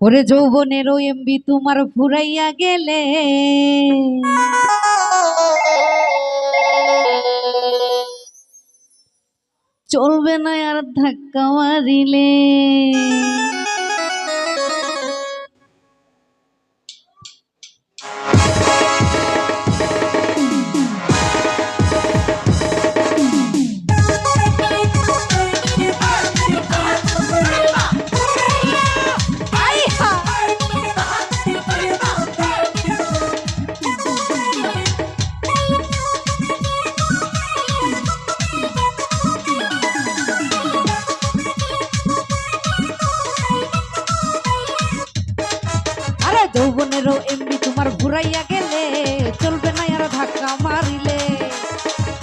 ওরে যৌবনেরও এমবি তোমার ফুরাইয়া গেলে চলবে না আর ধাক্কা মারিলে। যৌবনেরও এমবি তোমার ঘুরাইয়া গেলে চলবে না আর ধাক্কা মারিলে।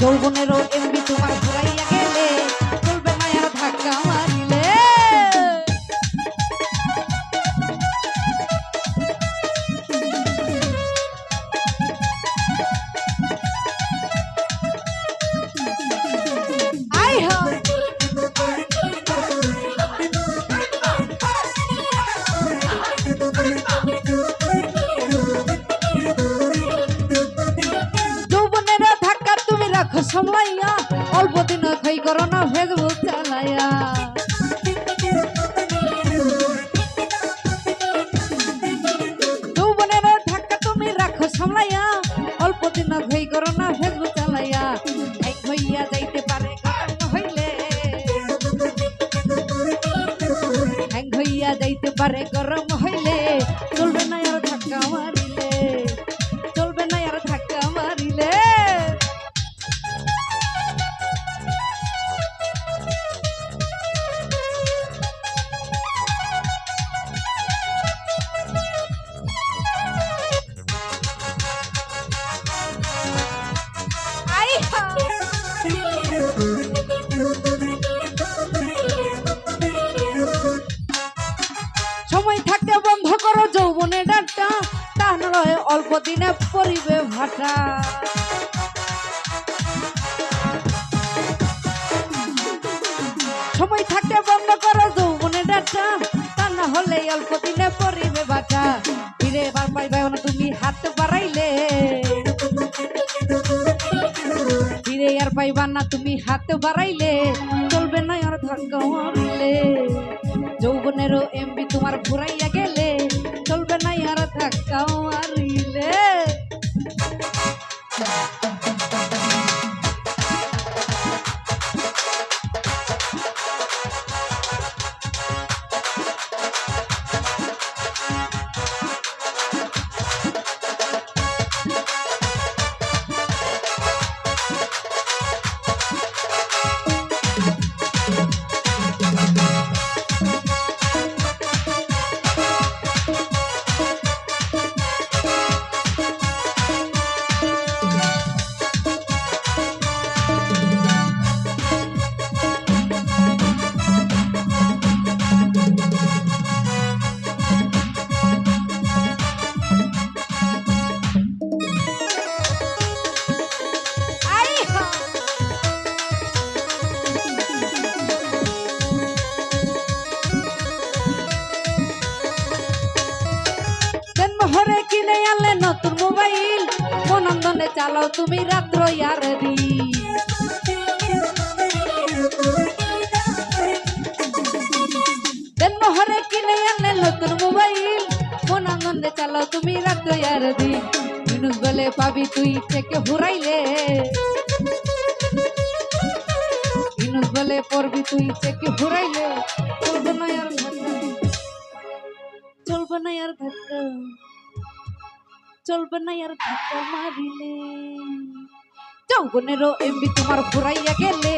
যৌবনেরও এমবি তোমার ঘুরাইয়া গেলে চলবে না আর ধাক্কা মারিলে। সামলাইয়া অল্প দিন খাই করো না ফেসবুক চালাইয়া। যৌবনের ধাক্কা তুমি রাখো সামলাইয়া অল্প দিন খাই করো না ফেসবুক চালাইয়া। এক হইয়া যাইতে পারে গরম হইলে, এক হইয়া যাইতে পারে গরম হইলে চলবে না আর ধাক্কা মারিলে, চলবে না আর ধাক্কা মারিলে। সময় থাকতে বন্ধ করো যৌবনের ডাক্তা, তা নয় অল্প দিনে পরিবে ভাটা। সময় থাকতে বন্ধ করো যৌবনের ডাক্তা, তা না হলে অল্প দিনে পরিবে ভাটা। ফিরে এবার পাইবে না তুমি হাত বাড়াইলে, ফিরে আর পাইবা না তুমি হাত বাড়াইলে চলবে না আর ধাক্কা মারিলে। যৌবনেরও এমবি তোমার ঘুরাইয়া গেলে চলবে না আর ধাক্কা মারিলে। কিনে আনলে নতুন মোবাইল, মনন্দনে চালাও তুমি রাত্র আর দিন। দেনমোহরে কিনে আনলে নতুন মোবাইল, মনন্দনে চালাও তুমি রাত্র আর দিন। ইনুস বলে পাবি তুই থেকে হুরাইলে, ইনুস বলে পড়বি তুই থেকে হুরাইলে চলবে না আর ধাক্কা, চলবে না আর ধাক্কা, চলবে না আর ধাক্কা মারিলে। যৌবনেরও এমবি তোমার ঘুরাইয়া গেলে